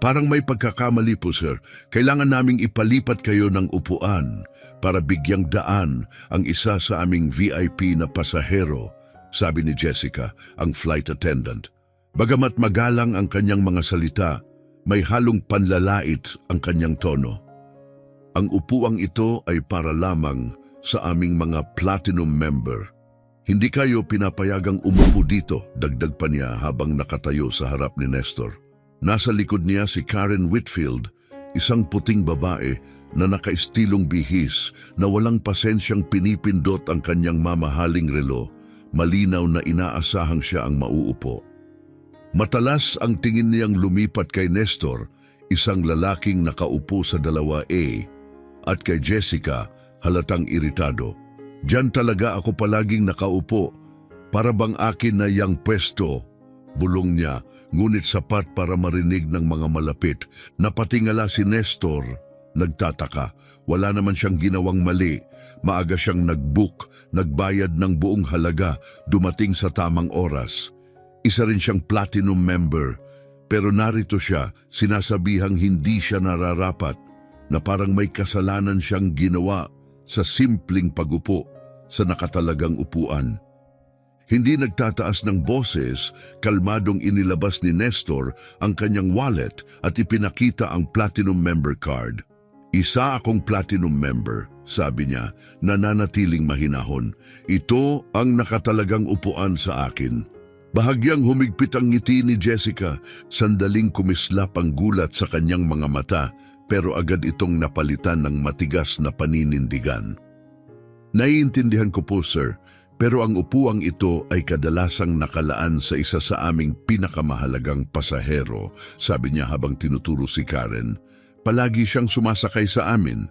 Parang may pagkakamali po, sir. Kailangan naming ipalipat kayo ng upuan para bigyang daan ang isa sa aming VIP na pasahero, sabi ni Jessica, ang flight attendant. Bagamat magalang ang kanyang mga salita, may halong panlalait ang kanyang tono. Ang upuang ito ay para lamang sa aming mga platinum member. Hindi kayo pinapayagang umupo dito, dagdag pa niya habang nakatayo sa harap ni Nestor. Nasa likod niya si Karen Whitfield, isang puting babae na nakaistilong bihis na walang pasensyang pinipindot ang kanyang mamahaling relo, malinaw na inaasahang siya ang mauupo. Matalas ang tingin niyang lumipat kay Nestor, isang lalaking nakaupo sa 2A, at kay Jessica, halatang iritado. Diyan talaga ako palaging nakaupo, para bang akin na yang pwesto, bulong niya, ngunit sapat para marinig ng mga malapit. Napatingala si Nestor, nagtataka. Wala naman siyang ginawang mali. Maaga siyang nag-book, nagbayad ng buong halaga, dumating sa tamang oras. Isa rin siyang platinum member, pero narito siya, sinasabihang hindi siya nararapat, na parang may kasalanan siyang ginawa sa simpleng pagupo sa nakatalagang upuan. Hindi nagtataas ng boses, kalmadong inilabas ni Nestor ang kanyang wallet at ipinakita ang platinum member card. Isa akong platinum member, sabi niya, nananatiling mahinahon. Ito ang nakatalagang upuan sa akin. Bahagyang humigpit ang ngiti ni Jessica, sandaling kumislap ang gulat sa kanyang mga mata, pero agad itong napalitan ng matigas na paninindigan. Naiintindihan ko po, sir, pero ang upuang ito ay kadalasang nakalaan sa isa sa aming pinakamahalagang pasahero, sabi niya habang tinuturo si Karen. Palagi siyang sumasakay sa amin.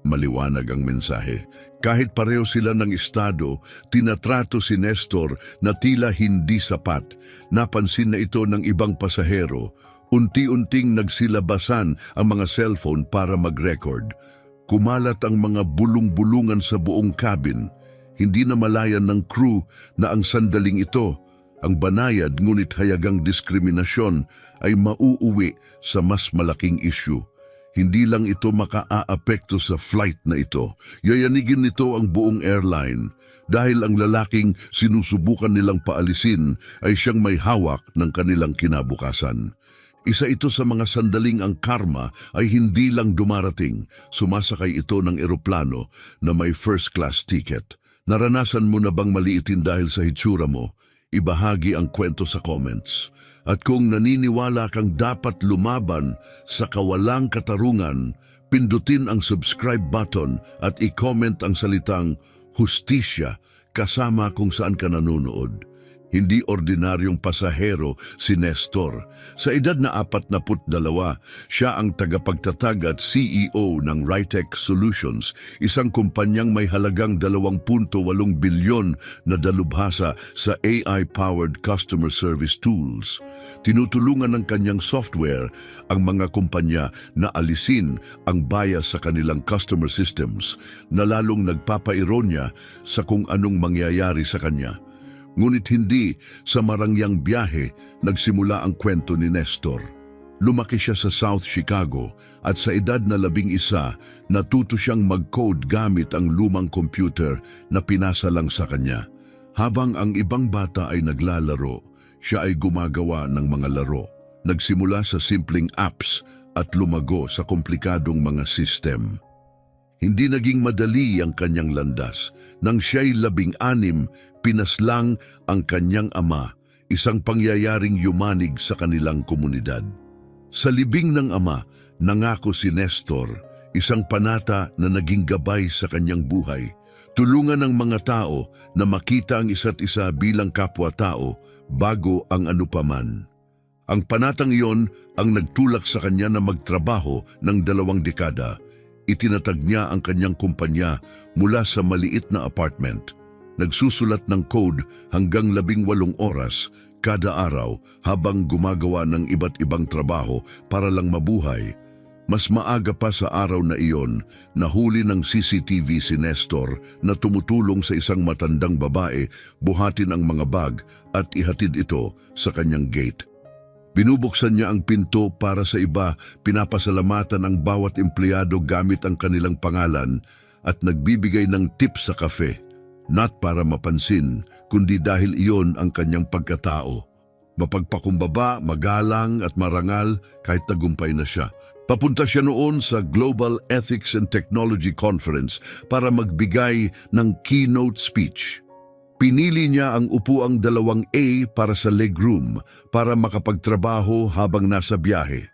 Maliwanag ang mensahe. Kahit pareho sila ng estado, tinatrato si Nestor na tila hindi sapat. Napansin na ito ng ibang pasahero. Unti-unting nagsilabasan ang mga cellphone para mag-record. Kumalat ang mga bulong-bulungan sa buong cabin. Hindi na malayan ng crew na ang sandaling ito, ang banayad ngunit hayagang diskriminasyon, ay mauuwi sa mas malaking issue. Hindi lang ito makaaapekto sa flight na ito. Yayanigin nito ang buong airline dahil ang lalaking sinusubukan nilang paalisin ay siyang may hawak ng kanilang kinabukasan. Isa ito sa mga sandaling ang karma ay hindi lang dumarating. Sumasakay ito ng eroplano na may first class ticket. Naranasan mo na bang maliitin dahil sa hitsura mo? Ibahagi ang kwento sa comments. At kung naniniwala kang dapat lumaban sa kawalang katarungan, pindutin ang subscribe button at i-comment ang salitang hustisya kasama kung saan ka nanonood. Hindi ordinaryong pasahero si Nestor. Sa edad na 42, siya ang tagapagtatag at CEO ng Rytech Solutions, isang kumpanyang may halagang 2.8 bilyon na dalubhasa sa AI-powered customer service tools. Tinutulungan ng kanyang software ang mga kumpanya na alisin ang bias sa kanilang customer systems na lalong nagpapaironya sa kung anong mangyayari sa kanya. Ngunit hindi sa marangyang biyahe nagsimula ang kwento ni Nestor. Lumaki siya sa South Chicago at sa edad na 11, natuto siyang mag-code gamit ang lumang computer na pinasa lang sa kanya. Habang ang ibang bata ay naglalaro, siya ay gumagawa ng mga laro. Nagsimula sa simpleng apps at lumago sa komplikadong mga system. Hindi naging madali ang kanyang landas. Nang siya'y 16, pinaslang ang kanyang ama, isang pangyayaring yumanig sa kanilang komunidad. Sa libing ng ama, nangako si Nestor, isang panata na naging gabay sa kanyang buhay. Tulungan ng mga tao na makita ang isa't isa bilang kapwa-tao bago ang anupaman. Ang panatang iyon ang nagtulak sa kanya na magtrabaho ng 2 dekada. Itinatag niya ang kanyang kumpanya mula sa maliit na apartment. Nagsusulat ng code hanggang 18 oras kada araw habang gumagawa ng iba't ibang trabaho para lang mabuhay. Mas maaga pa sa araw na iyon, nahuli ng CCTV si Nestor na tumutulong sa isang matandang babae, buhatin ang mga bag at ihatid ito sa kanyang gate. Binubuksan niya ang pinto para sa iba, pinapasalamatan ang bawat empleyado gamit ang kanilang pangalan at nagbibigay ng tip sa kafe. Not para mapansin, kundi dahil iyon ang kanyang pagkatao. Mapagpakumbaba, magalang at marangal kahit tagumpay na siya. Papunta siya noon sa Global Ethics and Technology Conference para magbigay ng keynote speech. Pinili niya ang upuang 2A para sa legroom para makapagtrabaho habang nasa biyahe.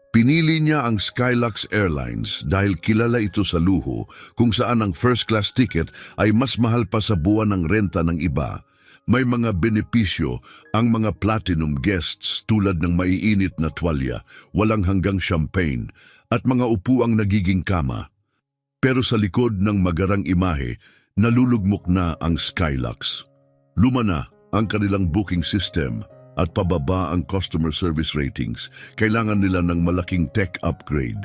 Pinili niya ang Skylux Airlines dahil kilala ito sa luho kung saan ang first class ticket ay mas mahal pa sa buwan ng renta ng iba. May mga benepisyo ang mga platinum guests tulad ng maiinit na tuwalya, walang hanggang champagne at mga upuang nagiging kama. Pero sa likod ng magarang imahe, nalulugmok na ang Skylux. Luma na ang kanilang booking system at pababa ang customer service ratings. Kailangan nila ng malaking tech upgrade.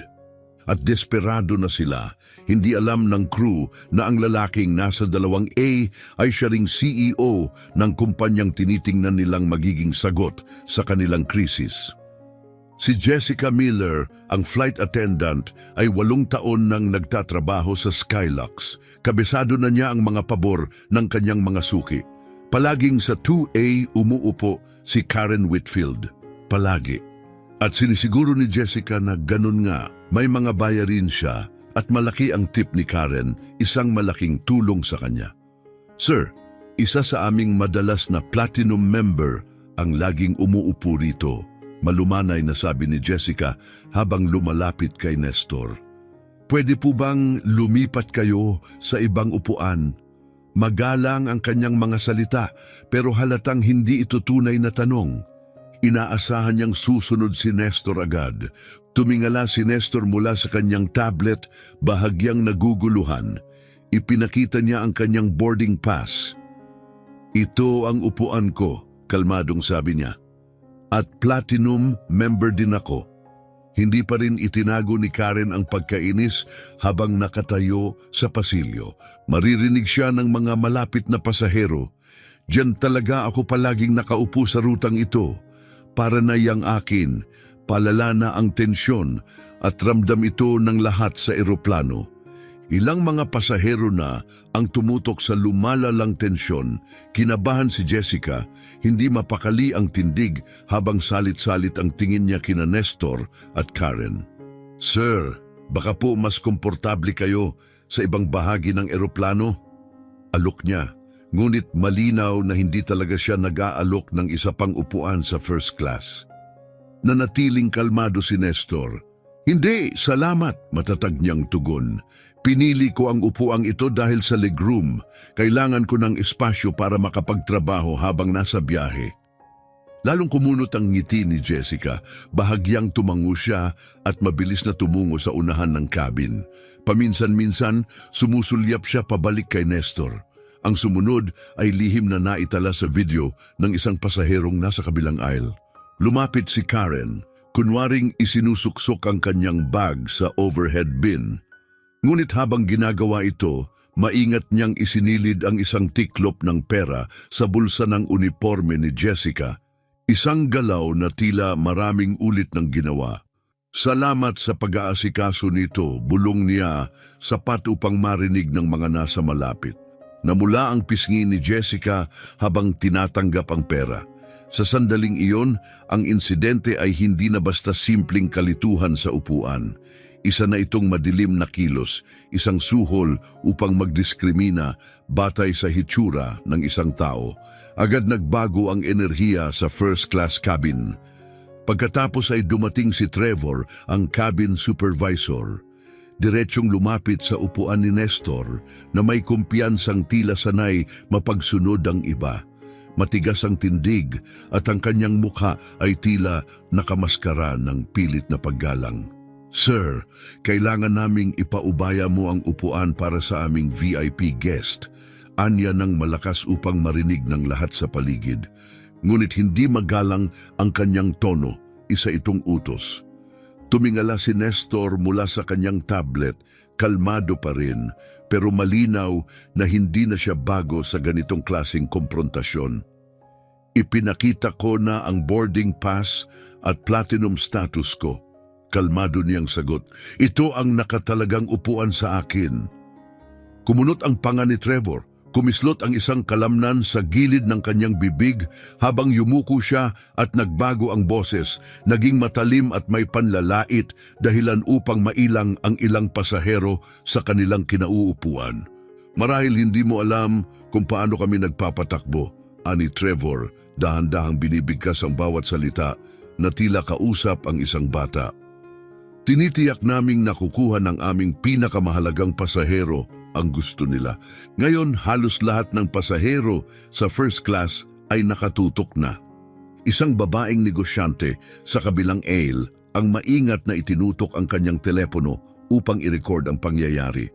At desperado na sila, hindi alam ng crew na ang lalaking nasa 2A ay siya ring CEO ng kumpanyang tinitingnan nilang magiging sagot sa kanilang krisis. Si Jessica Miller, ang flight attendant, ay 8 taon nang nagtatrabaho sa Skylux. Kabisado na niya ang mga pabor ng kanyang mga suki. Palaging sa 2A umuupo si Karen Whitfield. Palagi. At sinisiguro ni Jessica na ganun nga, may mga bayarin siya at malaki ang tip ni Karen, isang malaking tulong sa kanya. Sir, isa sa aming madalas na platinum member ang laging umuupo rito. Malumanay na sabi ni Jessica habang lumalapit kay Nestor. Pwede po bang lumipat kayo sa ibang upuan? Magalang ang kanyang mga salita pero halatang hindi ito tunay na tanong. Inaasahan niyang susunod si Nestor agad. Tumingala si Nestor mula sa kanyang tablet, bahagyang naguguluhan. Ipinakita niya ang kanyang boarding pass. Ito ang upuan ko, kalmadong sabi niya. At platinum member din ako. Hindi pa rin itinago ni Karen ang pagkainis habang nakatayo sa pasilyo. Maririnig siya ng mga malapit na pasahero. Diyan talaga ako palaging nakaupo sa rutang ito. Para na yang akin, palala na ang tensyon at ramdam ito ng lahat sa eroplano. Ilang mga pasahero na ang tumutok sa lumalalang tensyon. Kinabahan si Jessica, hindi mapakali ang tindig habang salit-salit ang tingin niya kina Nestor at Karen. Sir, baka po mas komportable kayo sa ibang bahagi ng eroplano? Alok niya, ngunit malinaw na hindi talaga siya nag-aalok ng isa pang upuan sa first class. Nanatiling kalmado si Nestor. Hindi, salamat, matatag niyang tugon. Pinili ko ang upuang ito dahil sa legroom. Kailangan ko ng espasyo para makapagtrabaho habang nasa biyahe. Lalong kumunot ang ngiti ni Jessica. Bahagyang tumango siya at mabilis na tumungo sa unahan ng cabin. Paminsan-minsan, sumusulyap siya pabalik kay Nestor. Ang sumunod ay lihim na naitala sa video ng isang pasaherong nasa kabilang aisle. Lumapit si Karen, kunwaring isinusuksok ang kanyang bag sa overhead bin. Ngunit habang ginagawa ito, maingat niyang isinilid ang isang tiklop ng pera sa bulsa ng uniforme ni Jessica, isang galaw na tila maraming ulit ng ginawa. Salamat sa pag-aasikaso nito, bulong niya, sapat upang marinig ng mga nasa malapit. Namula ang pisngi ni Jessica habang tinatanggap ang pera. Sa sandaling iyon, ang insidente ay hindi na basta simpleng kalituhan sa upuan. Isa na itong madilim na kilos, isang suhol upang magdiskrimina batay sa hitsura ng isang tao. Agad nagbago ang enerhiya sa first class cabin. Pagkatapos ay dumating si Trevor, ang cabin supervisor. Diretsyong lumapit sa upuan ni Nestor na may kumpiyansang tila sanay mapagsunod ang iba. Matigas ang tindig at ang kanyang mukha ay tila nakamaskara ng pilit na paggalang. Sir, kailangan naming ipaubaya mo ang upuan para sa aming VIP guest. Anya ng malakas upang marinig ng lahat sa paligid. Ngunit hindi magalang ang kanyang tono, isa itong utos. Tumingala si Nestor mula sa kanyang tablet, kalmado pa rin, pero malinaw na hindi na siya bago sa ganitong klaseng komprontasyon. Ipinakita ko na ang boarding pass at platinum status ko. Kalmado niyang sagot. Ito ang nakatalagang upuan sa akin. Kumunot ang panga ni Trevor. Kumislot ang isang kalamnan sa gilid ng kanyang bibig habang yumuko siya at nagbago ang boses. Naging matalim at may panlalait dahilan upang mailang ang ilang pasahero sa kanilang kinauupuan. Marahil hindi mo alam kung paano kami nagpapatakbo, ani Trevor, dahan-dahang binibigkas ang bawat salita na tila kausap ang isang bata. Tinitiyak naming nakukuha ng aming pinakamahalagang pasahero ang gusto nila. Ngayon, halos lahat ng pasahero sa first class ay nakatutok na. Isang babaeng negosyante sa kabilang aisle ang maingat na itinutok ang kanyang telepono upang i-record ang pangyayari.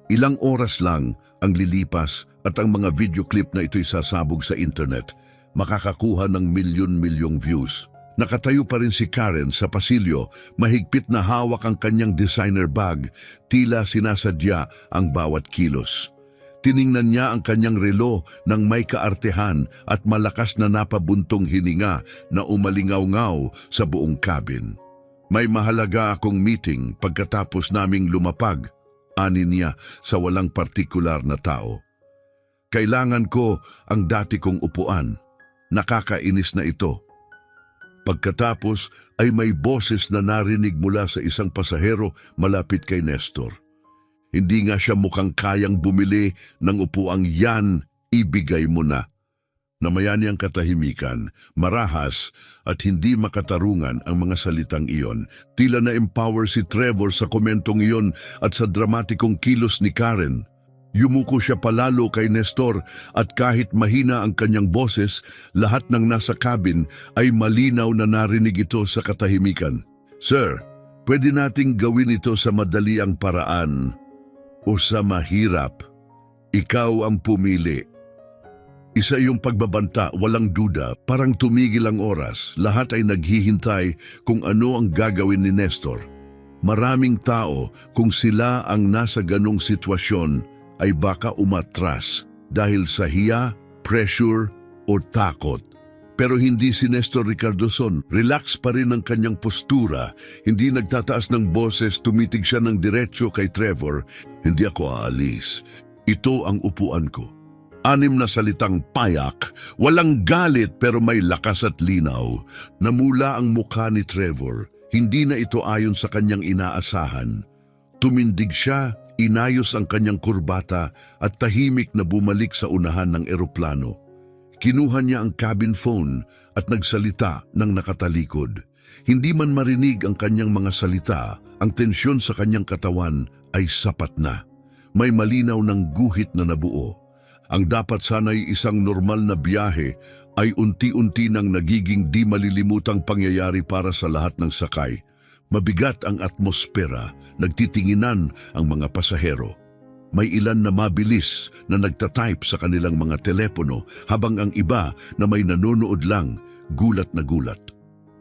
Ilang oras lang ang lilipas at ang mga video clip na ito'y sasabog sa internet. Makakakuha ng milyon-milyong views. Nakatayo pa rin si Karen sa pasilyo, mahigpit na hawak ang kanyang designer bag, tila sinasadya ang bawat kilos. Tiningnan niya ang kanyang relo ng may kaartehan at malakas na napabuntong hininga na umalingaw-ngaw sa buong cabin. May mahalaga akong meeting pagkatapos naming lumapag, ani niya sa walang partikular na tao. Kailangan ko ang dati kong upuan. Nakakainis na ito. Pagkatapos ay may boses na narinig mula sa isang pasahero malapit kay Nestor. Hindi nga siya mukhang kayang bumili ng upuang yan, ibigay mo na. Namayani ang katahimikan, marahas at hindi makatarungan ang mga salitang iyon. Tila na-empower si Trevor sa komentong iyon at sa dramatikong kilos ni Karen. Yumuko siya palalo kay Nestor at kahit mahina ang kanyang boses, lahat ng nasa cabin ay malinaw na narinig ito sa katahimikan. Sir, pwede nating gawin ito sa madaliang paraan o sa mahirap. Ikaw ang pumili. Isa iyong pagbabanta, walang duda, parang tumigil ang oras. Lahat ay naghihintay kung ano ang gagawin ni Nestor. Maraming tao, kung sila ang nasa ganong sitwasyon, ay baka umatras dahil sa hiya, pressure o takot. Pero hindi si Nestor Ricardozon. Relax pa rin ang kanyang postura. Hindi nagtataas ng boses, tumitig siya ng diretsyo kay Trevor. Hindi ako aalis. Ito ang upuan ko. 6 na salitang payak, walang galit pero may lakas at linaw. Namula ang mukha ni Trevor. Hindi na ito ayon sa kanyang inaasahan. Tumindig siya, inayos ang kanyang kurbata at tahimik na bumalik sa unahan ng eroplano. Kinuha niya ang cabin phone at nagsalita ng nakatalikod. Hindi man marinig ang kanyang mga salita, ang tensyon sa kanyang katawan ay sapat na. May malinaw ng guhit na nabuo. Ang dapat sana'y isang normal na biyahe ay unti-unti nang nagiging di malilimutang pangyayari para sa lahat ng sakay. Mabigat ang atmosfera, nagtitinginan ang mga pasahero. May ilan na mabilis na nagtatype sa kanilang mga telepono habang ang iba na may nanonood lang, gulat na gulat.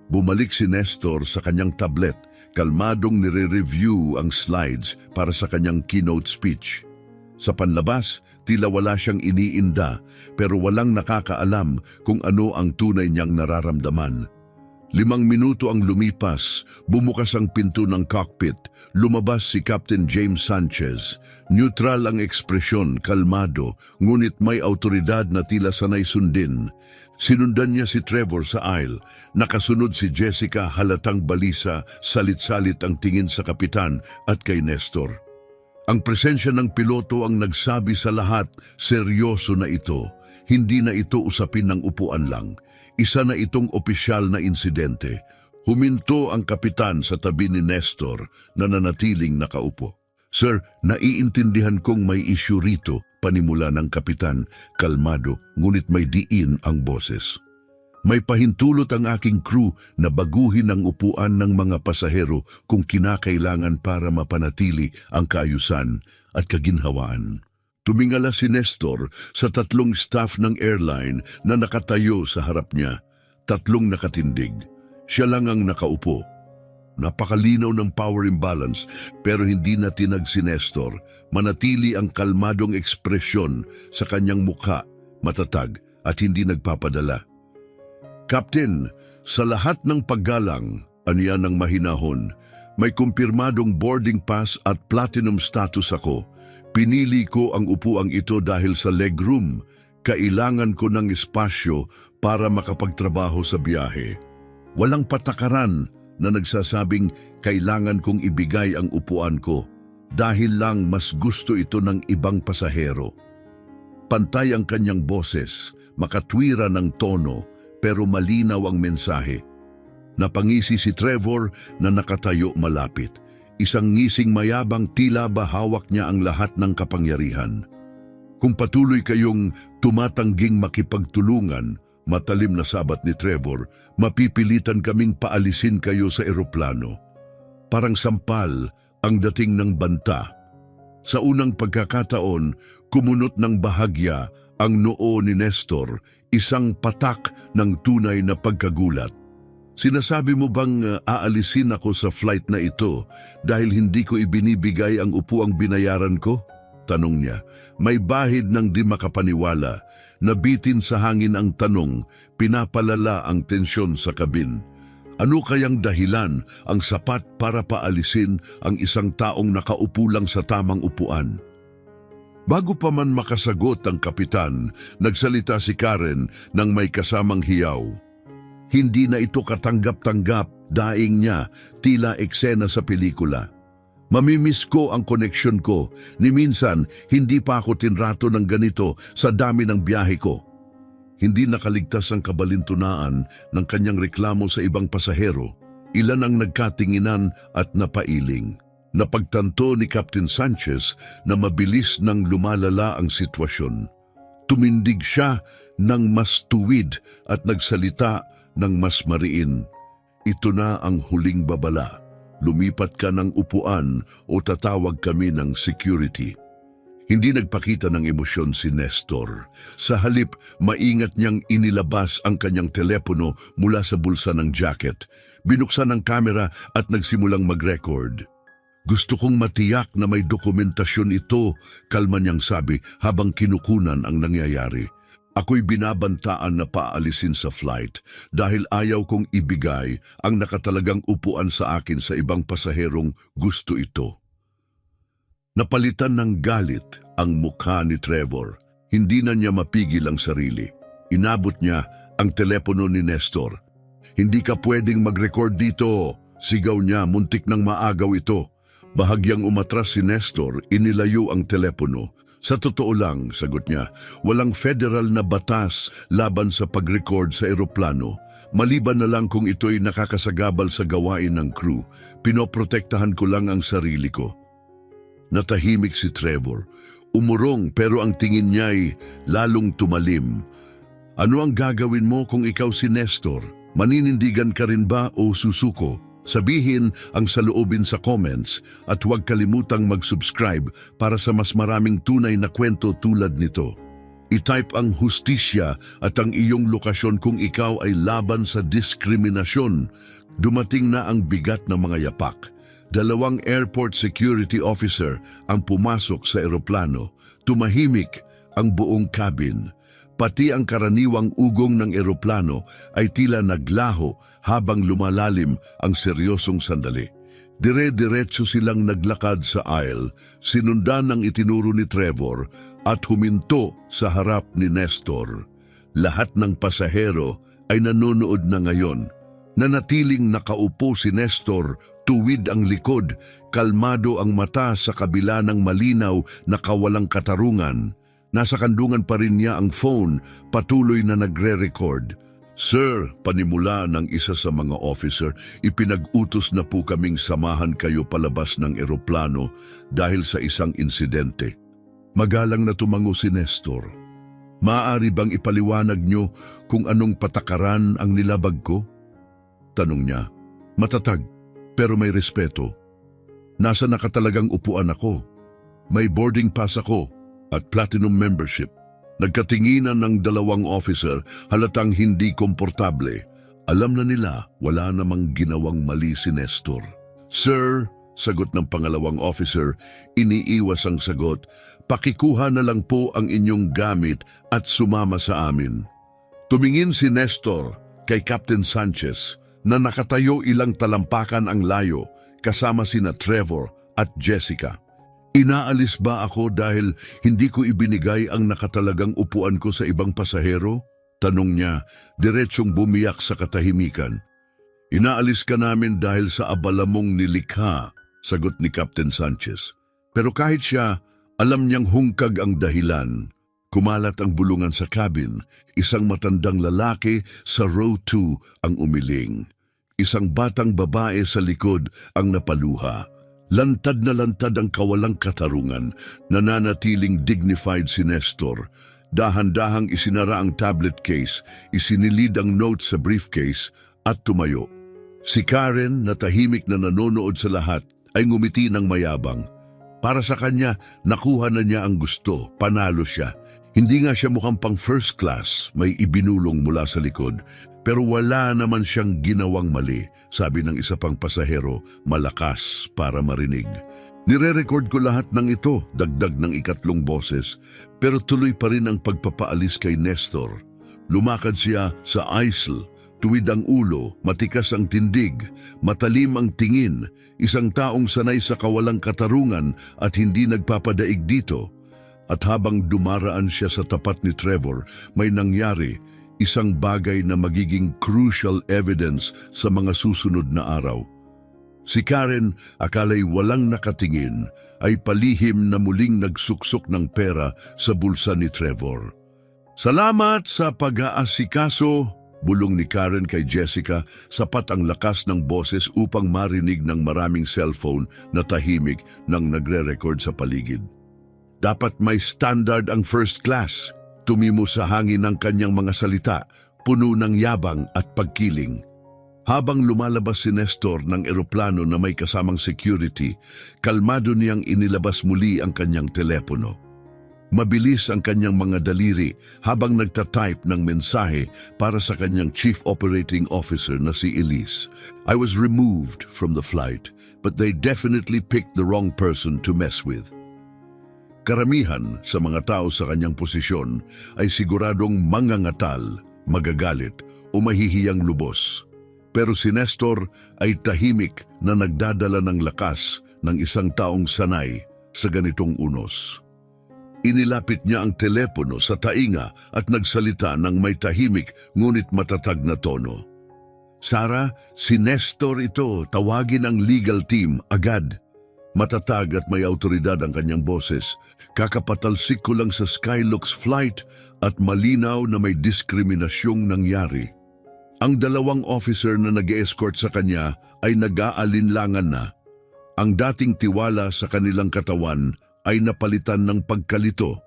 Bumalik si Nestor sa kanyang tablet, kalmadong nire-review ang slides para sa kanyang keynote speech. Sa panlabas, tila wala siyang iniinda pero walang nakakaalam kung ano ang tunay niyang nararamdaman. 5 minuto ang lumipas, bumukas ang pinto ng cockpit, lumabas si Captain James Sanchez. Neutral ang ekspresyon, kalmado, ngunit may autoridad na tila sanay sundin. Sinundan niya si Trevor sa aisle. Nakasunod si Jessica, halatang balisa, salit-salit ang tingin sa kapitan at kay Nestor. Ang presensya ng piloto ang nagsabi sa lahat, seryoso na ito. Hindi na ito usapin ng upuan lang. Isa na itong opisyal na insidente. Huminto ang kapitan sa tabi ni Nestor na nanatiling nakaupo. Sir, naiintindihan kong may issue rito, panimula ng kapitan, kalmado, ngunit may diin ang boses. May pahintulot ang aking crew na baguhin ang upuan ng mga pasahero kung kinakailangan para mapanatili ang kaayusan at kaginhawaan. Tumingala si Nestor sa 3 staff ng airline na nakatayo sa harap niya. 3 nakatindig. Siya lang ang nakaupo. Napakalinaw ng power imbalance pero hindi natinag si Nestor. Manatili ang kalmadong ekspresyon sa kanyang mukha, matatag at hindi nagpapadala. Captain, sa lahat ng paggalang, aniya ng mahinahon, may kumpirmadong boarding pass at platinum status ako. Pinili ko ang upuang ito dahil sa legroom. Kailangan ko ng espasyo para makapagtrabaho sa biyahe. Walang patakaran na nagsasabing kailangan kong ibigay ang upuan ko dahil lang mas gusto ito ng ibang pasahero. Pantay ang kanyang boses, makatwira ng tono, pero malinaw ang mensahe. Napangisi si Trevor na nakatayo malapit. Isang ngising mayabang, tila ba hawak niya ang lahat ng kapangyarihan. Kung patuloy kayong tumatangging makipagtulungan, matalim na sabat ni Trevor, mapipilitan kaming paalisin kayo sa eroplano. Parang sampal ang dating ng banta. Sa unang pagkakataon, kumunot ng bahagya ang noo ni Nestor, isang patak ng tunay na pagkagulat. Sinasabi mo bang aalisin ako sa flight na ito dahil hindi ko ibinibigay ang upuang binayaran ko? Tanong niya. May bahid ng di makapaniwala. Nabitin sa hangin ang tanong, pinapalala ang tensyon sa kabin. Ano kayang dahilan ang sapat para paalisin ang isang taong nakaupo lang sa tamang upuan? Bago pa man makasagot ang kapitan, nagsalita si Karen nang may kasamang hiyaw. Hindi na ito katanggap-tanggap, daing niya, tila eksena sa pelikula. Mamimiss ko ang koneksyon ko, ni minsan hindi pa ako tinrato ng ganito sa dami ng biyahe ko. Hindi nakaligtas ang kabalintunaan ng kanyang reklamo sa ibang pasahero. Ilan ang nagkatinginan at napailing. Napagtanto ni Captain Sanchez na mabilis nang lumalala ang sitwasyon. Tumindig siya ng mas tuwid at nagsalita ng mas mariin. Ito na ang huling babala. Lumipat ka ng upuan o tatawag kami ng security. Hindi nagpakita ng emosyon si Nestor. Sa halip, maingat niyang inilabas ang kanyang telepono mula sa bulsa ng jacket. Binuksan ang kamera at nagsimulang mag-record. Gusto kong matiyak na may dokumentasyon ito, kalma niyang sabi habang kinukunan ang nangyayari. Ako'y binabantaan na paalisin sa flight dahil ayaw kong ibigay ang nakatalagang upuan sa akin sa ibang pasaherong gusto ito. Napalitan ng galit ang mukha ni Trevor. Hindi na niya mapigil ang sarili. Inabot niya ang telepono ni Nestor. Hindi ka pwedeng mag-record dito. Sigaw niya, muntik nang maagaw ito. Bahagyang umatras si Nestor, inilayo ang telepono. Sa totoo lang, sagot niya, walang federal na batas laban sa pag-record sa eroplano. Maliban na lang kung ito'y nakakasagabal sa gawain ng crew, pinoprotektahan ko lang ang sarili ko. Natahimik si Trevor. Umurong pero ang tingin niya'y lalong tumalim. Ano ang gagawin mo kung ikaw si Nestor? Maninindigan ka rin ba o susuko? Sabihin ang saloobin sa comments at huwag kalimutang mag-subscribe para sa mas maraming tunay na kwento tulad nito. I-type ang hustisya at ang iyong lokasyon kung ikaw ay laban sa diskriminasyon. Dumating na ang bigat ng mga yapak. 2 airport security officer ang pumasok sa eroplano. Tumahimik ang buong cabin. Pati ang karaniwang ugong ng eroplano ay tila naglaho habang lumalalim ang seryosong sandali. Dire-diretso silang naglakad sa aisle, sinundan ng itinuro ni Trevor at huminto sa harap ni Nestor. Lahat ng pasahero ay nanonood na ngayon. Nanatiling nakaupo si Nestor, tuwid ang likod, kalmado ang mata sa kabila ng malinaw na kawalang katarungan. Nasa kandungan pa rin niya ang phone, patuloy na nagre-record. Sir, panimula ng isa sa mga officer, ipinag-utos na po kaming samahan kayo palabas ng eroplano dahil sa isang insidente. Magalang na tumango si Nestor. Maaari bang ipaliwanag niyo kung anong patakaran ang nilabag ko? Tanong niya. Matatag, pero may respeto. Nasa nakatalagang upuan ako. May boarding pass ako at platinum membership. Nagkatinginan ng 2 officer, halatang hindi komportable. Alam na nila, wala namang ginawang mali si Nestor. Sir, sagot ng pangalawang officer, iniiwas ang sagot, pakikuha na lang po ang inyong gamit at sumama sa amin. Tumingin si Nestor, kay Captain Sanchez na nakatayo ilang talampakan ang layo kasama sina Trevor at Jessica. Inaalis ba ako dahil hindi ko ibinigay ang nakatalagang upuan ko sa ibang pasahero? Tanong niya, diretsong bumiyak sa katahimikan. Inaalis ka namin dahil sa abala mong nilikha, sagot ni Captain Sanchez. Pero kahit siya, alam niyang hungkag ang dahilan. Kumalat ang bulungan sa cabin, isang matandang lalaki sa row 2 ang umiling. Isang batang babae sa likod ang napaluha. Lantad na lantad ang kawalang katarungan, nananatiling dignified si Nestor. Dahan-dahang isinara ang tablet case, isinilid ang notes sa briefcase at tumayo. Si Karen na tahimik na nanonood sa lahat ay ngumiti ng mayabang. Para sa kanya, nakuha na niya ang gusto, panalo siya. Hindi nga siya mukhang pang first class, may ibinulong mula sa likod. Pero wala naman siyang ginawang mali, sabi ng isa pang pasahero, malakas para marinig. Nire-record ko lahat ng ito, dagdag ng ikatlong boses, pero tuloy pa rin ang pagpapaalis kay Nestor. Lumakad siya sa aisle, tuwid ang ulo, matikas ang tindig, matalim ang tingin, isang taong sanay sa kawalang katarungan at hindi nagpapadaig dito. At habang dumaraan siya sa tapat ni Trevor, may nangyari, isang bagay na magiging crucial evidence sa mga susunod na araw. Si Karen, akala'y walang nakatingin, ay palihim na muling nagsuksok ng pera sa bulsa ni Trevor. Salamat sa pag-aasikaso, bulong ni Karen kay Jessica, sapat ang lakas ng boses upang marinig ng maraming cellphone na tahimik nang nagre-record sa paligid. Dapat may standard ang first class, tumimo sa hangin ng kanyang mga salita, puno ng yabang at pagkiling. Habang lumalabas si Nestor ng eroplano na may kasamang security, kalmado niyang inilabas muli ang kanyang telepono. Mabilis ang kanyang mga daliri habang nagtatype ng mensahe para sa kanyang Chief Operating Officer na si Elise. I was removed from the flight, but they definitely picked the wrong person to mess with. Karamihan sa mga tao sa kanyang posisyon ay siguradong mangangatal, magagalit o mahihiyang lubos. Pero si Nestor ay tahimik na nagdadala ng lakas ng isang taong sanay sa ganitong unos. Inilapit niya ang telepono sa tainga at nagsalita ng may tahimik ngunit matatag na tono. Sarah, si Nestor ito, tawagin ang legal team agad. Matatag at may autoridad ang kanyang boses. Kakapatalsik ko lang sa Skylux flight at malinaw na may diskriminasyong nangyari. Ang dalawang officer na nag-escort sa kanya ay nag-aalinlangan na. Ang dating tiwala sa kanilang katawan ay napalitan ng pagkalito.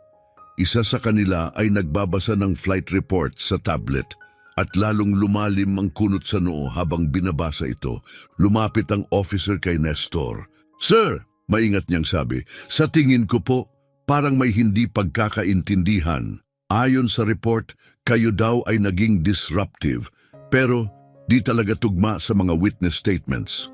Isa sa kanila ay nagbabasa ng flight report sa tablet at lalong lumalim ang kunot sa noo habang binabasa ito. Lumapit ang officer kay Nestor. Sir, maingat niyang sabi, sa tingin ko po parang may hindi pagkakaintindihan. Ayon sa report, kayo daw ay naging disruptive. Pero di talaga tugma sa mga witness statements.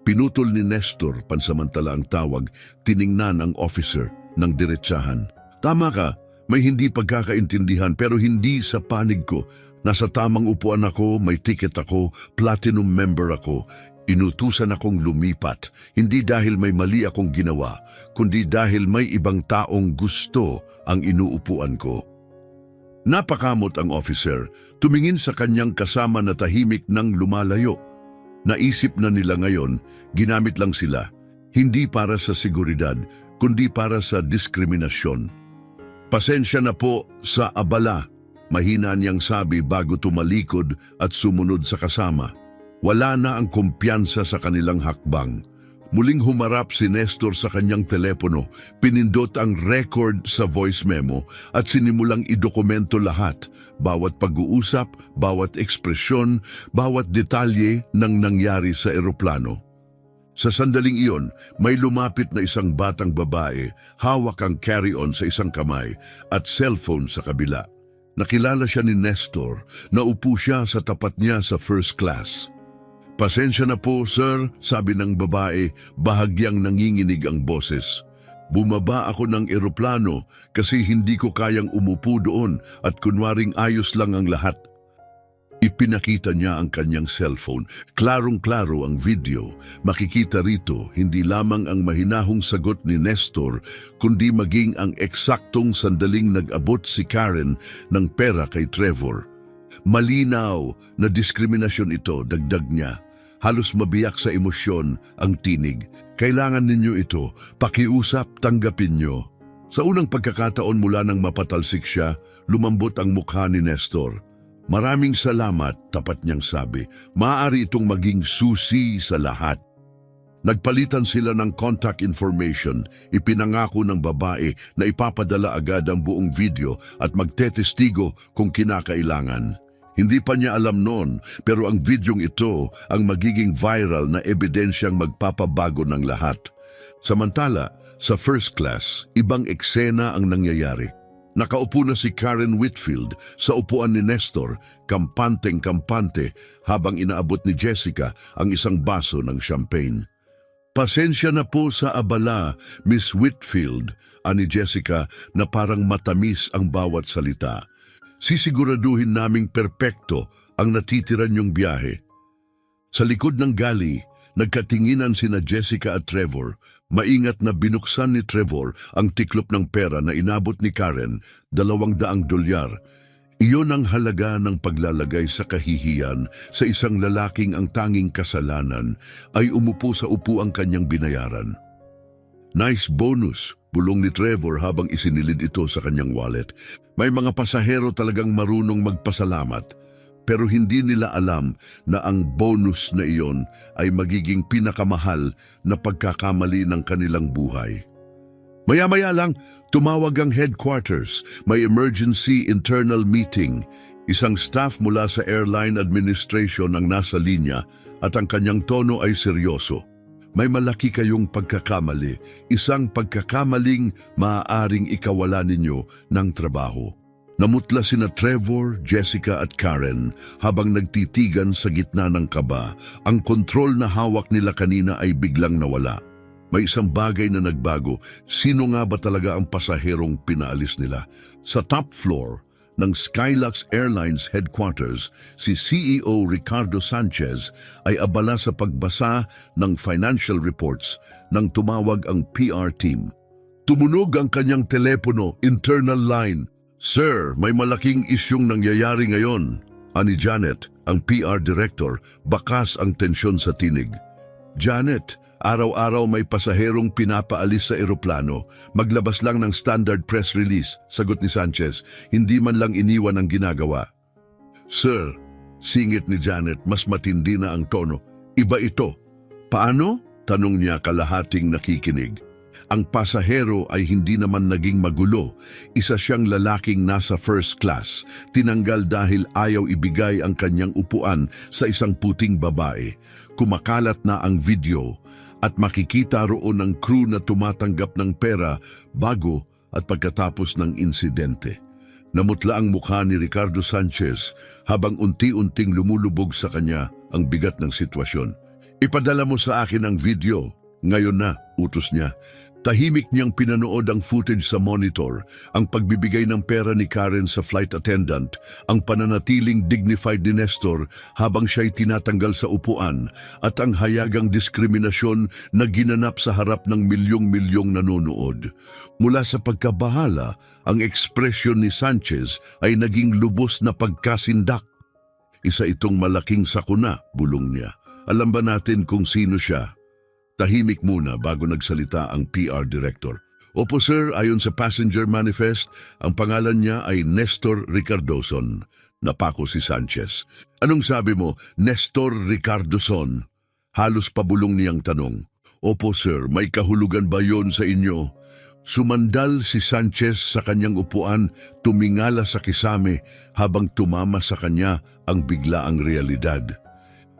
Pinutol ni Nestor pansamantala ang tawag, tiningnan ang officer ng diretsahan. Tama ka, may hindi pagkakaintindihan pero hindi sa panig ko. Nasa tamang upuan ako, may ticket ako, platinum member ako. Inutusan akong lumipat, hindi dahil may mali akong ginawa, kundi dahil may ibang taong gusto ang inuupuan ko. Napakamot ang officer, tumingin sa kanyang kasama na tahimik nang lumalayo. Naisip na nila ngayon, ginamit lang sila, hindi para sa seguridad, kundi para sa diskriminasyon. Pasensya na po sa abala, mahina niyang sabi bago tumalikod at sumunod sa kasama. Wala na ang kumpiyansa sa kanilang hakbang. Muling humarap si Nestor sa kanyang telepono, pinindot ang record sa voice memo at sinimulang idokumento lahat, bawat pag-uusap, bawat ekspresyon, bawat detalye ng nangyari sa eroplano. Sa sandaling iyon, may lumapit na isang batang babae, hawak ang carry-on sa isang kamay at cellphone sa kabila. Nakilala siya ni Nestor, naupo siya sa tapat niya sa first class. Pasensya na po, sir, sabi ng babae, bahagyang nanginginig ang boses. Bumaba ako ng eroplano kasi hindi ko kayang umupo doon at kunwaring ayos lang ang lahat. Ipinakita niya ang kanyang cellphone. Klarong-klaro ang video. Makikita rito hindi lamang ang mahinahong sagot ni Nestor, kundi maging ang eksaktong sandaling nag-abot si Karen ng pera kay Trevor. Malinaw na diskriminasyon ito, dagdag niya. Halos mabiyak sa emosyon ang tinig. Kailangan ninyo ito, pakiusap, tanggapin nyo. Sa unang pagkakataon mula nang mapatalsik siya, lumambot ang mukha ni Nestor. Maraming salamat, tapat niyang sabi. Maaari itong maging susi sa lahat. Nagpalitan sila ng contact information. Ipinangako ng babae na ipapadala agad ang buong video at magtetestigo kung kinakailangan. Hindi pa niya alam noon, pero ang videong ito ang magiging viral na ebidensyang magpapabago ng lahat. Samantala, sa first class, ibang eksena ang nangyayari. Nakaupo na si Karen Whitfield sa upuan ni Nestor, kampanteng-kampante habang inaabot ni Jessica ang isang baso ng champagne. Pasensya na po sa abala, Miss Whitfield, ani Jessica na parang matamis ang bawat salita. Sisiguraduhin naming perpekto ang natitira niyong biyahe. Sa likod ng gali, nagkatinginan sina Jessica at Trevor. Maingat na binuksan ni Trevor ang tiklop ng pera na inabot ni Karen, $200. Iyon ang halaga ng paglalagay sa kahihiyan sa isang lalaking ang tanging kasalanan ay umupo sa upuang kanyang binayaran. Nice bonus, bulong ni Trevor habang isinilid ito sa kanyang wallet. May mga pasahero talagang marunong magpasalamat. Pero hindi nila alam na ang bonus na iyon ay magiging pinakamahal na pagkakamali ng kanilang buhay. Maya-maya lang, tumawag ang headquarters. May emergency internal meeting. Isang staff mula sa airline administration ang nasa linya at ang kanyang tono ay seryoso. May malaki kayong pagkakamali, isang pagkakamaling maaaring ikawala ninyo ng trabaho. Namutla sina Trevor, Jessica at Karen habang nagtitigan sa gitna ng kaba. Ang kontrol na hawak nila kanina ay biglang nawala. May isang bagay na nagbago. Sino nga ba talaga ang pasaherong pinaalis nila? Sa top floor ng Skylux Airlines headquarters, si CEO Ricardo Sanchez ay abala sa pagbasa ng financial reports nang tumawag ang PR team. Tumunog ang kanyang telepono, internal line. Sir, may malaking isyong nangyayari ngayon, ani Janet, ang PR director, bakas ang tensyon sa tinig. Janet, araw-araw may pasaherong pinapaalis sa eroplano. Maglabas lang ng standard press release, sagot ni Sanchez, hindi man lang iniwan ang ginagawa. Sir, singit ni Janet, mas matindi na ang tono. Iba ito. Paano? Tanong niya kalahating nakikinig. Ang pasahero ay hindi naman naging magulo. Isa siyang lalaking nasa first class. Tinanggal dahil ayaw ibigay ang kanyang upuan sa isang puting babae. Kumakalat na ang video at makikita roon ang crew na tumatanggap ng pera bago at pagkatapos ng insidente. Namutla ang mukha ni Ricardo Sanchez habang unti-unting lumulubog sa kanya ang bigat ng sitwasyon. Ipadala mo sa akin ang video. Ngayon na, utos niya. Tahimik niyang pinanood ang footage sa monitor, ang pagbibigay ng pera ni Karen sa flight attendant, ang pananatiling dignified ni Nestor habang siya'y tinatanggal sa upuan, at ang hayagang diskriminasyon na ginanap sa harap ng milyong-milyong nanonood. Mula sa pagkabahala, ang ekspresyon ni Sanchez ay naging lubos na pagkasindak. Isa itong malaking sakuna, bulong niya. Alam ba natin kung sino siya? Tahimik muna bago nagsalita ang PR director. Opo sir, ayon sa passenger manifest, ang pangalan niya ay Nestor Ricardoson. Napako si Sanchez. Anong sabi mo, Nestor Ricardoson? Halos pabulong niyang tanong. Opo sir, may kahulugan ba yon sa inyo? Sumandal si Sanchez sa kanyang upuan, tumingala sa kisame habang tumama sa kanya ang biglaang realidad.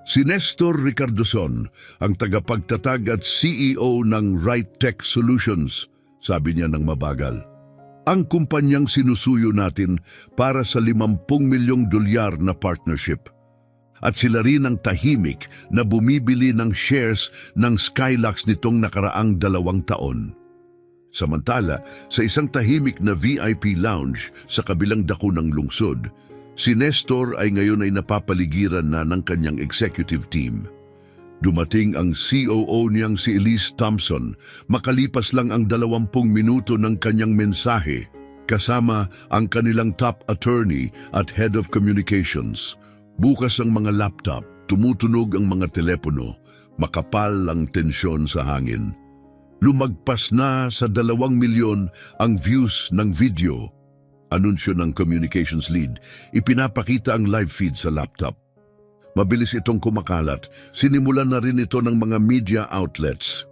Si Nestor Ricardoson, ang tagapagtatag at CEO ng Right Tech Solutions, sabi niya ng mabagal. Ang kumpanyang sinusuyo natin para sa $50 milyong na partnership. At sila rin ang tahimik na bumibili ng shares ng Skylux nitong nakaraang 2 taon. Samantala, sa isang tahimik na VIP lounge sa kabilang dako ng lungsod, Si Nestor ay ngayon ay napapaligiran na ng kanyang executive team. Dumating ang COO niyang si Elise Thompson, makalipas lang ang 20 minuto ng kanyang mensahe, kasama ang kanilang top attorney at head of communications. Bukas ang mga laptop, tumutunog ang mga telepono, makapal ang tensyon sa hangin. Lumagpas na sa 2 milyon ang views ng video. Anunsyo ng communications lead, ipinapakita ang live feed sa laptop. Mabilis itong kumakalat, sinimulan na rin ito ng mga media outlets.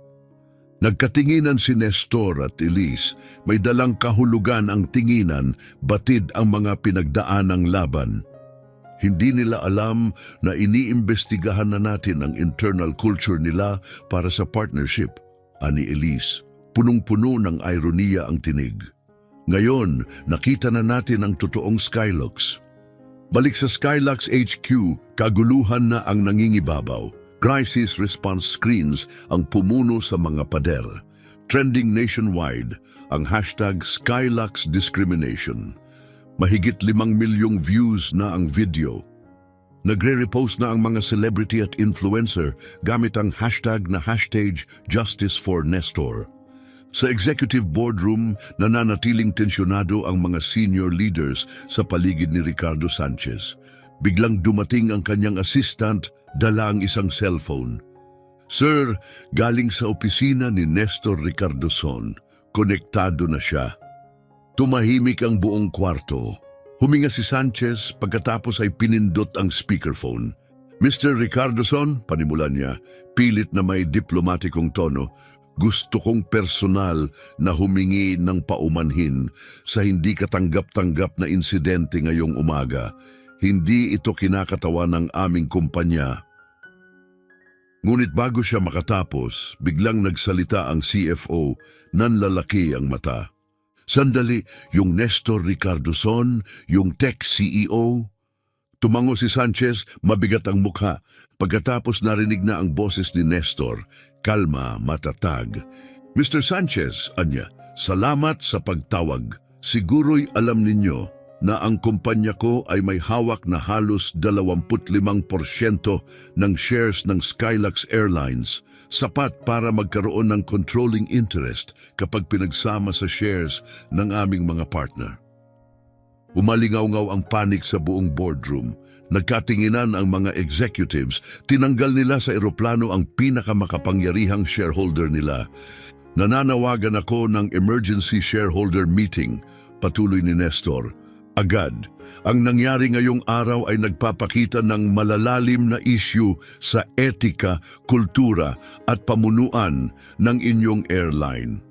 Nagkatinginan si Nestor at Elise, may dalang kahulugan ang tinginan, batid ang mga pinagdaanang laban. Hindi nila alam na iniimbestigahan na natin ang internal culture nila para sa partnership, ani Elise. Punong-puno ng ironiya ang tinig. Ngayon, nakita na natin ang totoong Skylux. Balik sa Skylux HQ, kaguluhan na ang nangingibabaw. Crisis response screens ang pumuno sa mga pader. Trending nationwide ang hashtag Skylux Discrimination. Mahigit 5 milyong views na ang video. Nagre-repost na ang mga celebrity at influencer gamit ang hashtag na #JusticeForNestor. Sa executive boardroom, nananatiling tensyonado ang mga senior leaders sa paligid ni Ricardo Sanchez. Biglang dumating ang kanyang assistant, dala ang isang cellphone. "Sir, galing sa opisina ni Nestor Ricardozon. Konektado na siya." Tumahimik ang buong kwarto. Huminga si Sanchez pagkatapos ay pinindot ang speakerphone. "Mr. Ricardozon," panimulan niya, pilit na may diplomatikong tono, "gusto kong personal na humingi ng paumanhin sa hindi katanggap-tanggap na insidente ngayong umaga. Hindi ito kinakatawa ng aming kumpanya." Ngunit bago siya makatapos, biglang nagsalita ang CFO, nanlalaki ang mata. "Sandali, yung Nestor Ricardozon, yung tech CEO?" Tumango si Sanchez, mabigat ang mukha. Pagkatapos narinig na ang boses ni Nestor, kalma, matatag. "Mr. Sanchez," anya, "salamat sa pagtawag. Siguro'y alam ninyo na ang kumpanya ko ay may hawak na halos 25% ng shares ng Skylux Airlines, sapat para magkaroon ng controlling interest kapag pinagsama sa shares ng aming mga partner." Umalingaw-ngaw ang panik sa buong boardroom. Nagkatinginan ang mga executives, tinanggal nila sa eroplano ang pinakamakapangyarihang shareholder nila. "Nananawagan ako ng emergency shareholder meeting," patuloy ni Nestor. Agad, ang nangyari ngayong araw ay nagpapakita ng malalalim na issue sa etika, kultura at pamunuan ng inyong airline.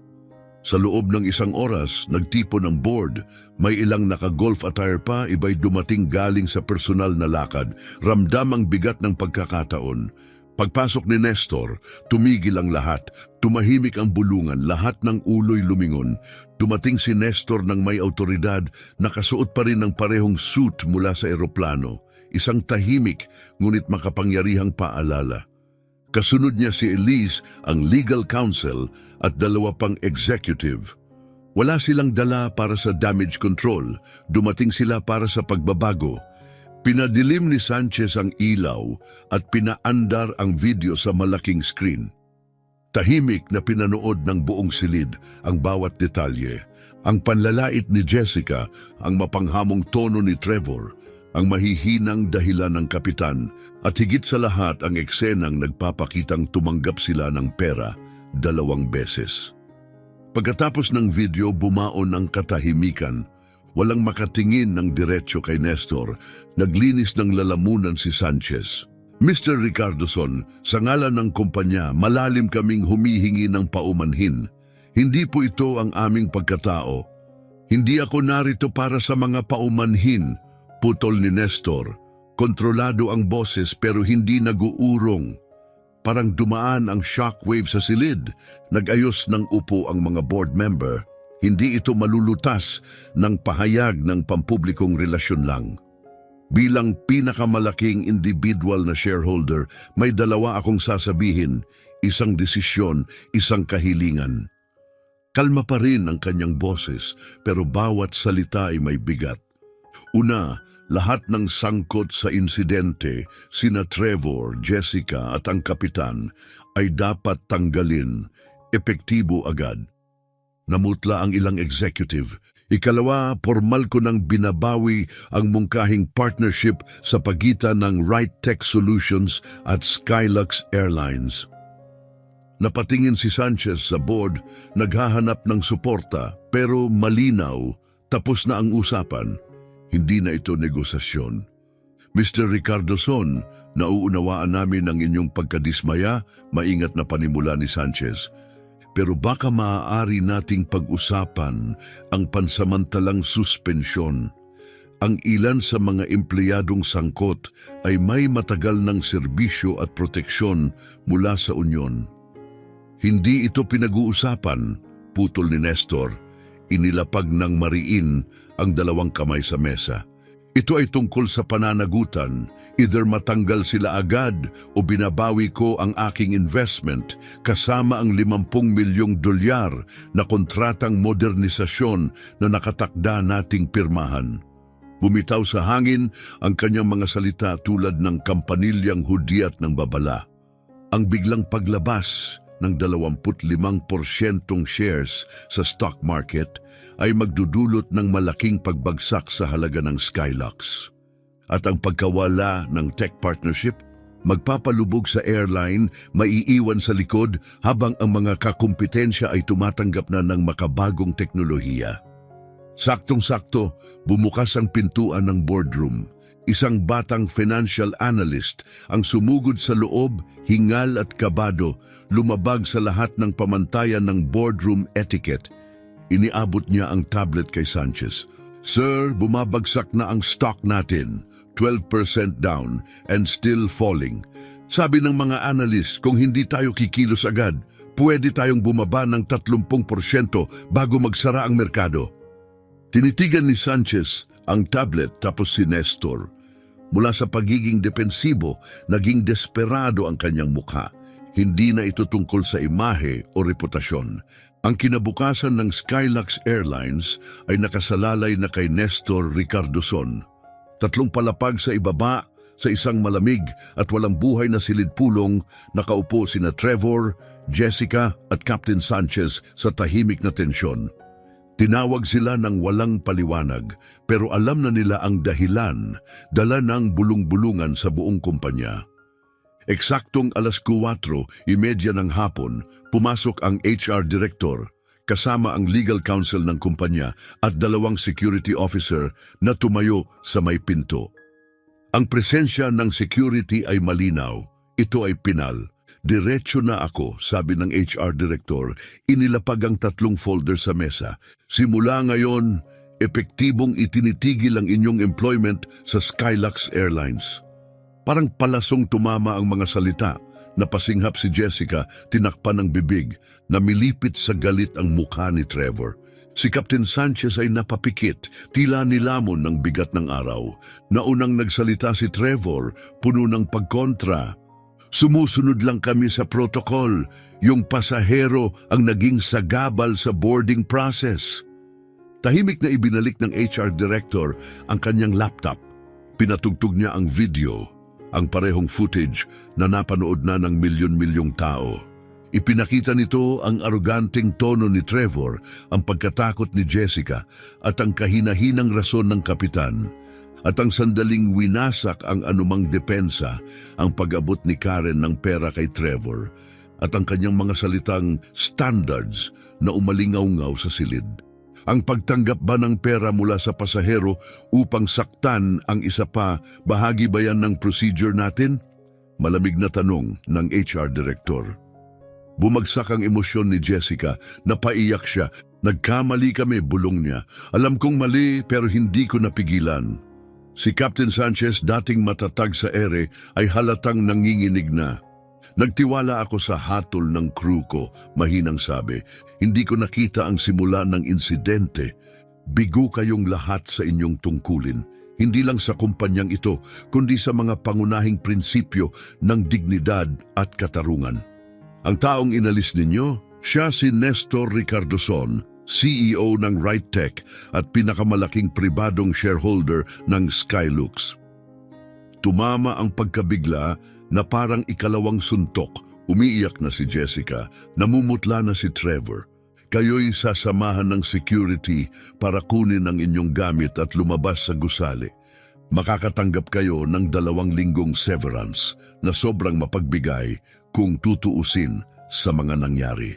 Sa loob ng 1 oras, nagtipon ang board. May ilang naka-golf attire pa, iba'y dumating galing sa personal na lakad. Ramdam ang bigat ng pagkakataon. Pagpasok ni Nestor, tumigil ang lahat. Tumahimik ang bulungan, lahat ng ulo'y lumingon. Dumating si Nestor ng may autoridad, nakasuot pa rin ng parehong suit mula sa eroplano. Isang tahimik, ngunit makapangyarihang paalala. Kasunod niya si Elise, ang legal counsel, at 2 pang executive. Wala silang dala para sa damage control, dumating sila para sa pagbabago. Pinadilim ni Sanchez ang ilaw at pinaandar ang video sa malaking screen. Tahimik na pinanood ng buong silid ang bawat detalye. Ang panlalait ni Jessica, ang mapanghamong tono ni Trevor, ang mahihinang dahilan ng kapitan, at higit sa lahat ang eksenang nagpapakitang tumanggap sila ng pera 2 beses. Pagkatapos ng video, bumaon ang katahimikan. Walang makatingin ng diretsyo kay Nestor. Naglinis ng lalamunan si Sanchez. "Mr. Ricardozon, sa ngalan ng kumpanya, malalim kaming humihingi ng paumanhin. Hindi po ito ang aming pagkatao. Hindi ako narito para sa mga paumanhin," putol ni Nestor. Kontrolado ang boses pero hindi nag-uurong. Parang dumaan ang shockwave sa silid. Nag-ayos ng upo ang mga board member. Hindi ito malulutas ng pahayag ng pampublikong relasyon lang. Bilang pinakamalaking individual na shareholder, may 2 akong sasabihin, isang desisyon, isang kahilingan. Kalma pa rin ang kanyang boses, pero bawat salita ay may bigat. Una, Lahat ng sangkot sa insidente, sina Trevor, Jessica at ang kapitan, ay dapat tanggalin, epektibo agad. Namutla ang ilang executive. Ikalawa, formal ko nang binabawi ang mungkahing partnership sa pagitan ng Right Tech Solutions at Skylux Airlines. Napatingin si Sanchez sa board, naghahanap ng suporta, pero malinaw, tapos na ang usapan. Hindi na ito negosasyon. Mr. Ricardo Son, nauunawaan namin ang inyong pagkadismaya, maingat na panimula ni Sanchez. Pero baka maaari nating pag-usapan ang pansamantalang suspensyon. Ang ilan sa mga empleyadong sangkot ay may matagal ng serbisyo at proteksyon mula sa Unyon. Hindi ito pinag-uusapan, putol ni Nestor. Inilapag ng mariin ang dalawang kamay sa mesa. Ito ay tungkol sa pananagutan. Either matanggal sila agad o binabawi ko ang aking investment kasama ang 50 milyong dolyar na kontratang modernisasyon na nakatakda nating pirmahan. Bumitaw sa hangin ang kanyang mga salita tulad ng kampanilyang hudyat ng babala. Ang biglang paglabas ng 25% shares sa stock market ay magdudulot ng malaking pagbagsak sa halaga ng Skylux. At ang pagkawala ng tech partnership, magpapalubog sa airline, maiiwan sa likod habang ang mga kakumpetensya ay tumatanggap na ng makabagong teknolohiya. Saktong-sakto, bumukas ang pintuan ng boardroom. Isang batang financial analyst ang sumugod sa loob, hingal at kabado, lumabag sa lahat ng pamantayan ng boardroom etiquette. Iniabot niya ang tablet kay Sanchez. Sir, bumabagsak na ang stock natin, 12% down and still falling. Sabi ng mga analyst, kung hindi tayo kikilos agad, pwede tayong bumaba ng 30% bago magsara ang merkado. Tinitigan ni Sanchez ang tablet tapos si Nestor. Mula sa pagiging depensibo, naging desperado ang kanyang mukha. Hindi na ito tungkol sa imahe o reputasyon. Ang kinabukasan ng Skylux Airlines ay nakasalalay na kay Nestor Ricardozon. 3 palapag sa ibaba, sa isang malamig at walang buhay na silid-pulong, nakaupo sina Trevor, Jessica at Captain Sanchez sa tahimik na tensyon. Tinawag sila ng walang paliwanag, pero alam na nila ang dahilan, dala ng bulong-bulungan sa buong kumpanya. Eksaktong 4:30 ng hapon, pumasok ang HR Director, kasama ang legal counsel ng kumpanya at 2 security officer na tumayo sa may pinto. Ang presensya ng security ay malinaw. Ito ay pinal. Diretso na ako, sabi ng HR Director. Inilapag ang 3 folder sa mesa. Simula ngayon, epektibong itinitigil ang inyong employment sa Skylux Airlines. Parang palasong tumama ang mga salita. Napasinghap si Jessica, tinakpan ng bibig, namilipit sa galit ang mukha ni Trevor. Si Captain Sanchez ay napapikit, tila nilamon ng bigat ng araw. Naunang nagsalita si Trevor, puno ng pagkontra. Sumusunod lang kami sa protocol. Yung pasahero ang naging sagabal sa boarding process. Tahimik na ibinalik ng HR Director ang kanyang laptop. Pinatugtog niya ang video, ang parehong footage na napanood na ng milyon-milyong tao. Ipinakita nito ang aroganteng tono ni Trevor, ang pagkatakot ni Jessica at ang kahina-hinang rason ng kapitan. At ang sandaling winasak ang anumang depensa, ang pag-abot ni Karen ng pera kay Trevor at ang kanyang mga salitang standards na umalingaw-ngaw sa silid. Ang pagtanggap ba ng pera mula sa pasahero upang saktan ang isa pa, bahagi ba yan ng procedure natin? Malamig na tanong ng HR Director. Bumagsak ang emosyon ni Jessica, napaiyak siya. Nagkamali kami, bulong niya. Alam kong mali pero hindi ko napigilan. Si Captain Sanchez, dating matatag sa ere, ay halatang nanginginig na. Nagtiwala ako sa hatol ng crew ko, mahinang sabi. Hindi ko nakita ang simula ng insidente. Bigo kayong lahat sa inyong tungkulin. Hindi lang sa kumpanyang ito, kundi sa mga pangunahing prinsipyo ng dignidad at katarungan. Ang taong inalis ninyo, siya si Nestor Ricardozon, CEO ng RightTech at pinakamalaking pribadong shareholder ng Skylux. Tumama ang pagkabigla na parang ikalawang suntok. Umiiyak na si Jessica, namumutla na si Trevor. Kayo'y sasamahan ng security para kunin ang inyong gamit at lumabas sa gusali. Makakatanggap kayo ng 2 linggong severance na sobrang mapagbigay kung tutuusin sa mga nangyari.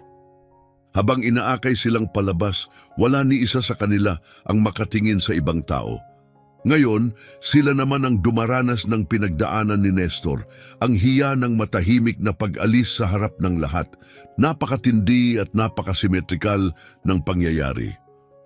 Habang inaakay silang palabas, wala ni isa sa kanila ang makatingin sa ibang tao. Ngayon, sila naman ang dumaranas ng pinagdaanan ni Nestor, ang hiya ng matahimik na pag-alis sa harap ng lahat, napakatindi at napakasimetrikal ng pangyayari.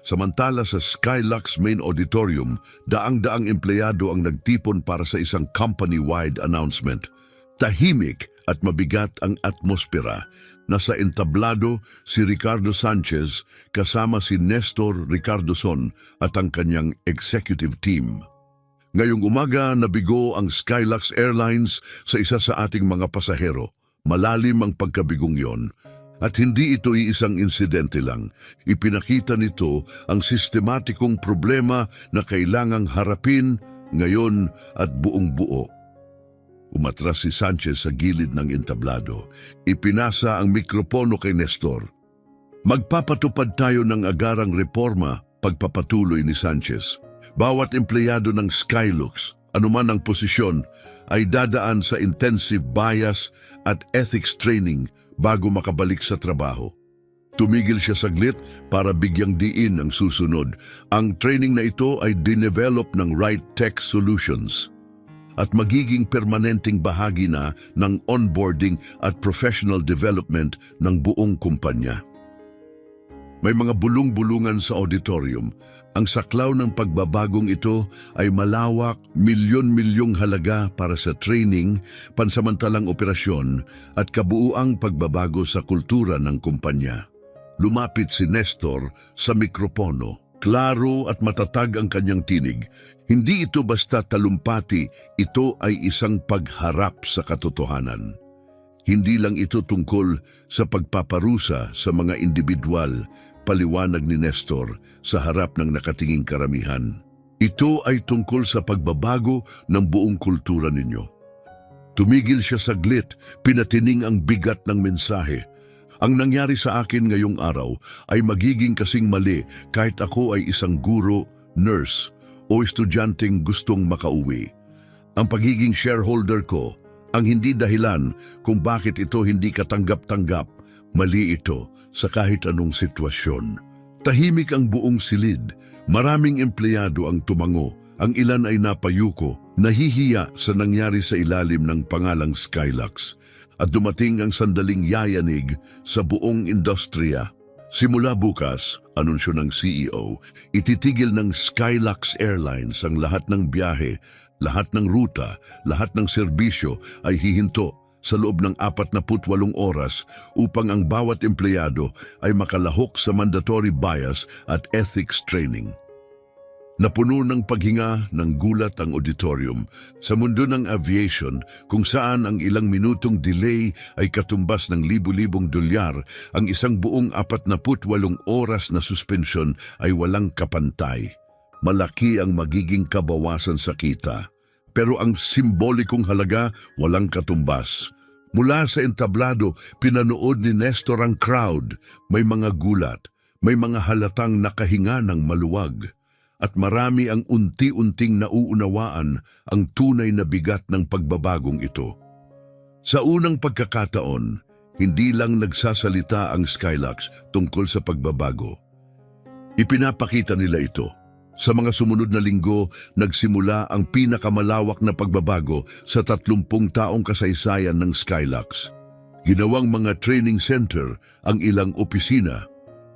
Samantala sa Skylux Main Auditorium, daang-daang empleyado ang nagtipon para sa isang company-wide announcement. Tahimik at mabigat ang atmosfera. Nasa entablado si Ricardo Sanchez kasama si Nestor Ricardoson at ang kanyang executive team. Ngayong umaga nabigo ang Skylux Airlines sa isa sa ating mga pasahero. Malalim ang pagkabigong yon. At hindi ito iisang insidente lang. Ipinakita nito ang sistematikong problema na kailangang harapin ngayon at buong buo. Umatras si Sanchez sa gilid ng entablado. Ipinasa ang mikropono kay Nestor. Magpapatupad tayo ng agarang reforma, pagpapatuloy ni Sanchez. Bawat empleyado ng Skylux, anuman ang posisyon, ay dadaan sa intensive bias at ethics training bago makabalik sa trabaho. Tumigil siya saglit para bigyang diin ang susunod. Ang training na ito ay dinevelop ng RightTech Solutions at magiging permanenteng bahagi na ng onboarding at professional development ng buong kumpanya. May mga bulong-bulungan sa auditorium. Ang saklaw ng pagbabagong ito ay malawak, milyon-milyong halaga para sa training, pansamantalang operasyon at kabuuang pagbabago sa kultura ng kumpanya. Lumapit si Nestor sa mikropono. Klaro at matatag ang kanyang tinig. Hindi ito basta talumpati, ito ay isang pagharap sa katotohanan. Hindi lang ito tungkol sa pagpaparusa sa mga individual, paliwanag ni Nestor sa harap ng nakatinging karamihan. Ito ay tungkol sa pagbabago ng buong kultura ninyo. Tumigil siya saglit, pinatining ang bigat ng mensahe. Ang nangyari sa akin ngayong araw ay magiging kasing mali kahit ako ay isang guro, nurse o estudyanteng gustong makauwi. Ang pagiging shareholder ko ang hindi dahilan kung bakit ito hindi katanggap-tanggap. Mali ito sa kahit anong sitwasyon. Tahimik ang buong silid. Maraming empleyado ang tumango. Ang ilan ay napayuko, nahihiya sa nangyari sa ilalim ng pangalang Skylux. At dumating ang sandaling yayanig sa buong industriya. Simula bukas, anunsyo ng CEO, ititigil ng Skylux Airlines ang lahat ng biyahe, lahat ng ruta, lahat ng serbisyo ay hihinto sa loob ng 48 oras upang ang bawat empleyado ay makalahok sa mandatory bias at ethics training. Napuno ng paghinga ng gulat ang auditorium sa mundo ng aviation kung saan ang ilang minutong delay ay katumbas ng libu-libong dolyar, ang isang buong 48 oras na suspensyon ay walang kapantay. Malaki ang magiging kabawasan sa kita, pero ang simbolikong halaga walang katumbas. Mula sa entablado, pinanood ni Nestor ang crowd. May mga gulat, may mga halatang nakahinga ng maluwag. At marami ang unti-unting nauunawaan ang tunay na bigat ng pagbabagong ito. Sa unang pagkakataon, hindi lang nagsasalita ang Skylux tungkol sa pagbabago. Ipinapakita nila ito. Sa mga sumunod na linggo, nagsimula ang pinakamalawak na pagbabago sa 30 taong kasaysayan ng Skylux. Ginawang mga training center ang ilang opisina.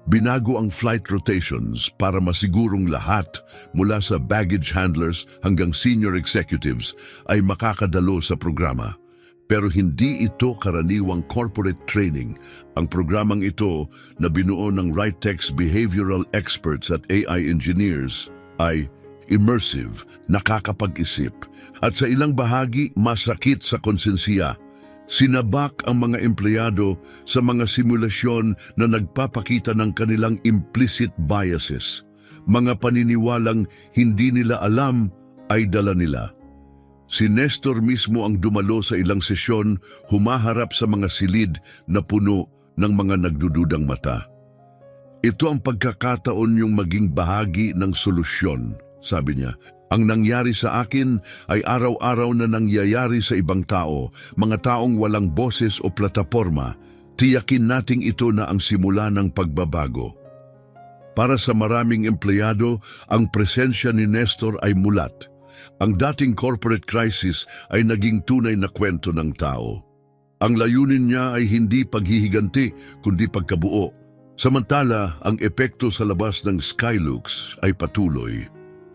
Binago ang flight rotations para masigurong lahat mula sa baggage handlers hanggang senior executives ay makakadalo sa programa. Pero hindi ito karaniwang corporate training. Ang programang ito na binuo ng RightTech's behavioral experts at AI engineers ay immersive, nakakapag-isip, at sa ilang bahagi masakit sa konsensiya. Sinabak ang mga empleyado sa mga simulasyon na nagpapakita ng kanilang implicit biases, mga paniniwalang hindi nila alam ay dala nila. Si Nestor mismo ang dumalo sa ilang sesyon, humaharap sa mga silid na puno ng mga nagdududang mata. Ito ang pagkakataon yung maging bahagi ng solusyon, sabi niya. Ang nangyari sa akin ay araw-araw na nangyayari sa ibang tao, mga taong walang boses o plataporma. Tiyakin nating ito na ang simula ng pagbabago. Para sa maraming empleyado, ang presensya ni Nestor ay mulat. Ang dating corporate crisis ay naging tunay na kwento ng tao. Ang layunin niya ay hindi paghihiganti, kundi pagkabuo. Samantala, ang epekto sa labas ng Skylux ay patuloy.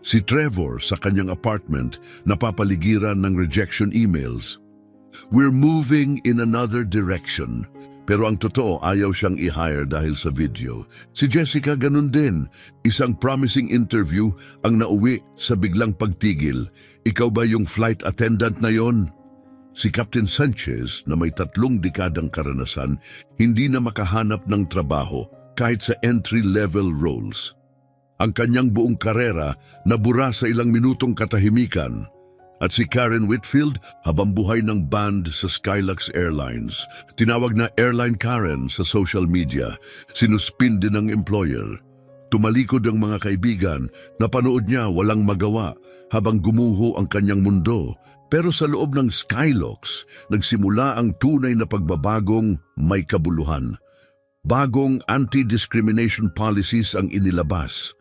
Si Trevor sa kanyang apartment napapaligiran ng rejection emails. We're moving in another direction. Pero ang totoo, ayaw siyang i-hire dahil sa video. Si Jessica ganun din. Isang promising interview ang nauwi sa biglang pagtigil. Ikaw ba yung flight attendant na yon? Si Captain Sanchez na may 3 dekadang karanasan, hindi na makahanap ng trabaho kahit sa entry-level roles. Ang kanyang buong karera nabura sa ilang minutong katahimikan. At si Karen Whitfield, habang buhay ng band sa Skylux Airlines. Tinawag na Airline Karen sa social media. Sinuspin din ng employer. Tumalikod ang mga kaibigan, napanood niya walang magawa habang gumuho ang kanyang mundo. Pero sa loob ng Skylux, nagsimula ang tunay na pagbabagong may kabuluhan. Bagong anti-discrimination policies ang inilabas.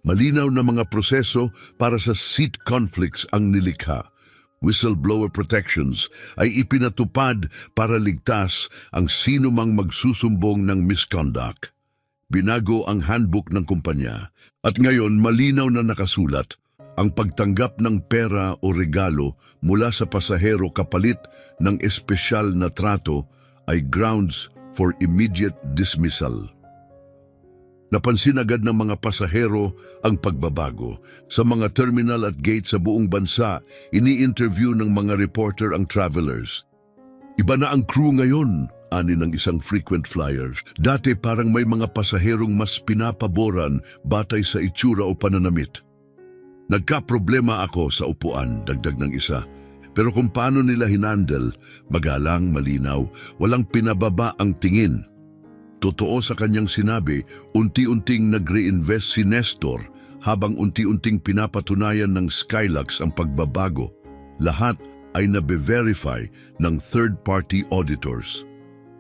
Malinaw na mga proseso para sa seat conflicts ang nilikha. Whistleblower protections ay ipinatupad para ligtas ang sino mang magsusumbong ng misconduct. Binago ang handbook ng kumpanya at ngayon malinaw na nakasulat ang pagtanggap ng pera o regalo mula sa pasahero kapalit ng espesyal na trato ay grounds for immediate dismissal. Napansin agad ng mga pasahero ang pagbabago. Sa mga terminal at gate sa buong bansa, ini-interview ng mga reporter ang travelers. Iba na ang crew ngayon, ani ng isang frequent flyer. Dati parang may mga pasaherong mas pinapaboran batay sa itsura o pananamit. Nagka-problema ako sa upuan, dagdag ng isa. Pero kung paano nila hinandle, magalang, malinaw, walang pinababa ang tingin. Totoo sa kanyang sinabi, unti-unting nag-reinvest si Nestor habang unti-unting pinapatunayan ng Skylux ang pagbabago. Lahat ay nabe-verify ng third-party auditors.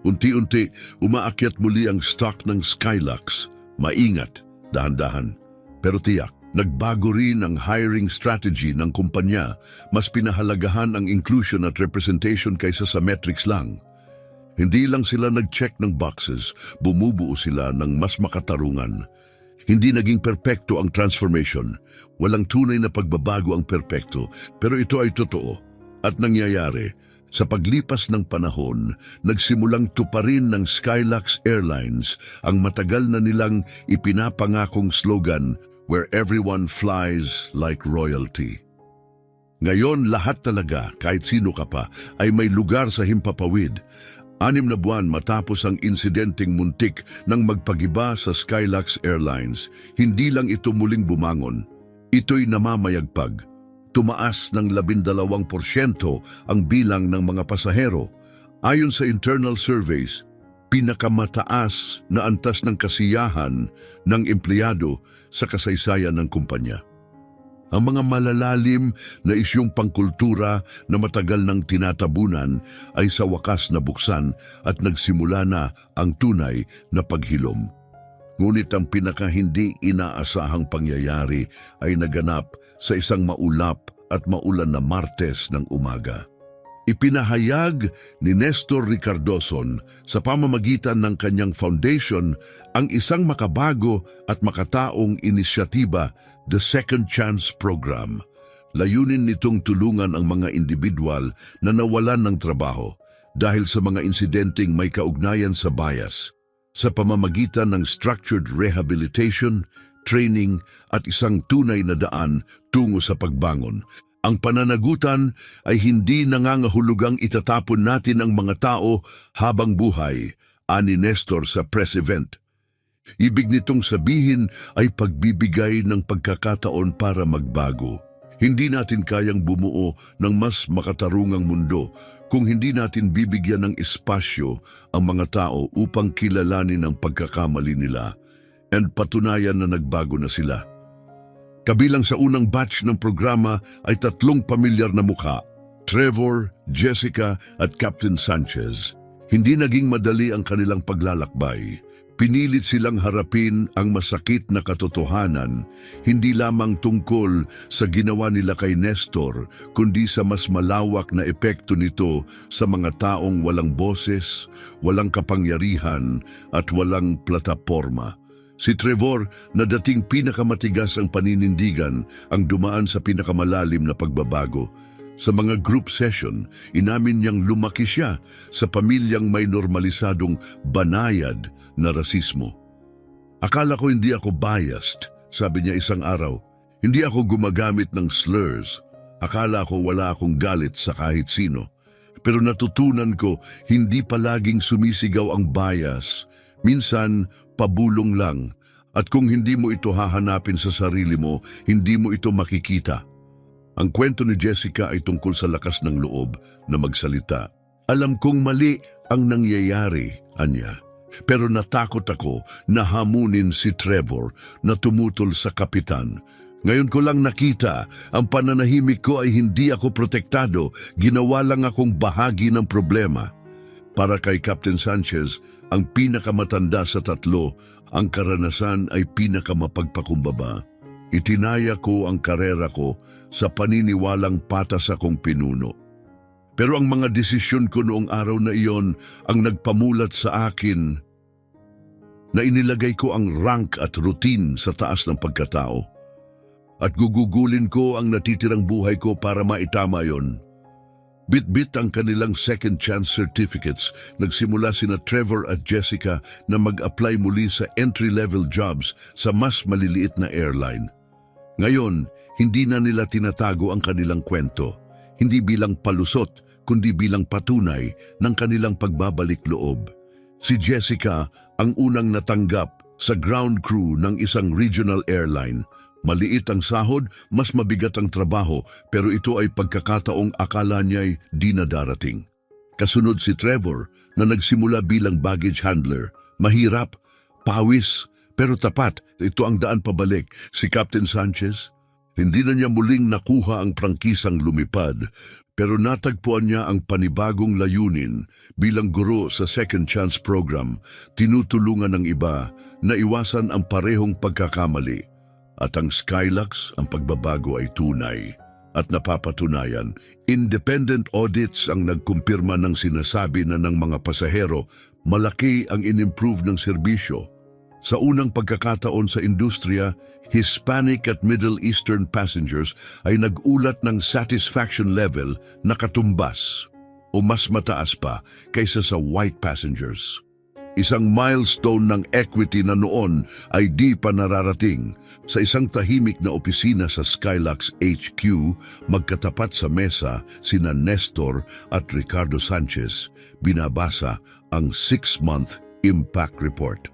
Unti-unti, umaakyat muli ang stock ng Skylux. Maingat, dahan-dahan. Pero tiyak, nagbago rin ang hiring strategy ng kumpanya. Mas pinahalagahan ang inclusion at representation kaysa sa metrics lang. Hindi lang sila nag-check ng boxes, bumubuo sila ng mas makatarungan. Hindi naging perpekto ang transformation. Walang tunay na pagbabago ang perpekto, pero ito ay totoo at nangyayari. Sa paglipas ng panahon, nagsimulang tuparin ng Skylux Airlines ang matagal na nilang ipinapangakong slogan, where everyone flies like royalty. Ngayon lahat talaga, kahit sino ka pa, ay may lugar sa himpapawid. 6 na buwan matapos ang insidenteng muntik ng magpagiba sa Skylux Airlines, hindi lang ito muling bumangon. Ito'y namamayagpag. Tumaas ng 12% ang bilang ng mga pasahero. Ayon sa internal surveys, pinakamataas na antas ng kasiyahan ng empleyado sa kasaysayan ng kumpanya. Ang mga malalalim na isyong pangkultura na matagal nang tinatabunan ay sa wakas nabuksan at nagsimula na ang tunay na paghilom. Ngunit ang pinaka hindi inaasahang pangyayari ay naganap sa isang maulap at maulan na Martes ng umaga. Ipinahayag ni Nestor Ricardoson sa pamamagitan ng kanyang foundation ang isang makabago at makataong inisyatiba, The Second Chance Program. Layunin nitong tulungan ang mga individual na nawalan ng trabaho dahil sa mga insidenteng may kaugnayan sa bias, sa pamamagitan ng structured rehabilitation, training at isang tunay na daan tungo sa pagbangon. Ang pananagutan ay hindi nangangahulugang itatapon natin ang mga tao habang buhay, ani Nestor sa press event. Ibig nitong sabihin ay pagbibigay ng pagkakataon para magbago. Hindi natin kayang bumuo ng mas makatarungang mundo kung hindi natin bibigyan ng espasyo ang mga tao upang kilalanin ang pagkakamali nila and patunayan na nagbago na sila. Kabilang sa unang batch ng programa ay 3 pamilyar na mukha, Trevor, Jessica at Captain Sanchez. Hindi naging madali ang kanilang paglalakbay. Pinilit silang harapin ang masakit na katotohanan, hindi lamang tungkol sa ginawa nila kay Nestor, kundi sa mas malawak na epekto nito sa mga taong walang boses, walang kapangyarihan at walang plataporma. Si Trevor, na dating pinakamatigas ang paninindigan, ang dumaan sa pinakamalalim na pagbabago. Sa mga group session, inamin niyang lumaki siya sa pamilyang may normalisadong banayad na rasismo. Akala ko hindi ako biased, sabi niya isang araw. Hindi ako gumagamit ng slurs. Akala ko wala akong galit sa kahit sino. Pero natutunan ko, hindi palaging sumisigaw ang bias. Minsan, pabulong lang. At kung hindi mo ito hahanapin sa sarili mo, hindi mo ito makikita. Ang kwento ni Jessica ay tungkol sa lakas ng loob na magsalita. Alam kong mali ang nangyayari, anya. Pero natakot ako na hamunin si Trevor na tumutol sa kapitan. Ngayon ko lang nakita, ang pananahimik ko ay hindi ako protektado, ginawa lang akong bahagi ng problema. Para kay Captain Sanchez, ang pinakamatanda sa 3, ang karanasan ay pinakamapagpakumbaba. Itinaya ko ang karera ko sa paniniwalang patas akong pinuno. Pero ang mga desisyon ko noong araw na iyon ang nagpamulat sa akin na inilagay ko ang rank at routine sa taas ng pagkatao. At gugugulin ko ang natitirang buhay ko para maitama yon. Bit-bit ang kanilang second chance certificates, nagsimula sina Trevor at Jessica na mag-apply muli sa entry-level jobs sa mas maliliit na airline. Ngayon, hindi na nila tinatago ang kanilang kwento, hindi bilang palusot, kundi bilang patunay ng kanilang pagbabalik loob. Si Jessica ang unang natanggap sa ground crew ng isang regional airline. Maliit ang sahod, mas mabigat ang trabaho, pero ito ay pagkakataong akala niya'y di na darating. Kasunod si Trevor na nagsimula bilang baggage handler. Mahirap, pawis, pero tapat. Ito ang daan pabalik. Si Captain Sanchez, hindi na niya muling nakuha ang prangkisang lumipad, pero natagpuan niya ang panibagong layunin bilang guro sa Second Chance Program, tinutulungan ng iba na iwasan ang parehong pagkakamali. At ang Skylux, ang pagbabago ay tunay. At napapatunayan, independent audits ang nagkumpirma ng sinasabi na ng mga pasahero, malaki ang in-improve ng serbisyo. Sa unang pagkakataon sa industriya, Hispanic at Middle Eastern passengers ay nag-ulat ng satisfaction level na katumbas o mas mataas pa kaysa sa white passengers. Isang milestone ng equity na noon ay di pa nararating. Sa isang tahimik na opisina sa Skylux HQ, magkatapat sa mesa sina Nestor at Ricardo Sanchez, binabasa ang 6-month impact report.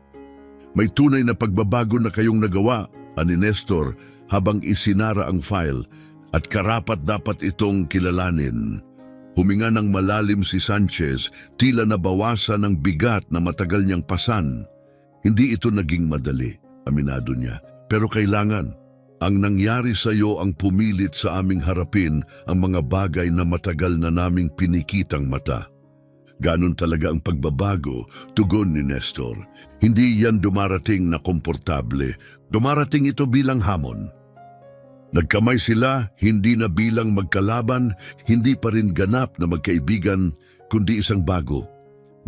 May tunay na pagbabago na kayong nagawa, ani Nestor, habang isinara ang file, at karapat dapat itong kilalanin. Huminga ng malalim si Sanchez, tila nabawasan ng bigat na matagal niyang pasan. Hindi ito naging madali, aminado niya. Pero kailangan. Ang nangyari sa iyo ang pumilit sa aming harapin ang mga bagay na matagal na naming pinikitang mata. Ganon talaga ang pagbabago, tugon ni Nestor. Hindi yan dumarating na komportable. Dumarating ito bilang hamon. Nagkamay sila, hindi na bilang magkalaban, hindi pa rin ganap na magkaibigan, kundi isang bago.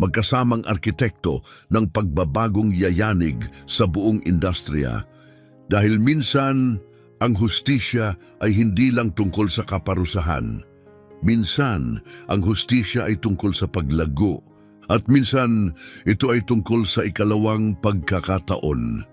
Magkasamang arkitekto ng pagbabagong yayanig sa buong industriya. Dahil minsan, ang hustisya ay hindi lang tungkol sa kaparusahan. Minsan, ang hustisya ay tungkol sa paglago. At minsan, ito ay tungkol sa ikalawang pagkakataon.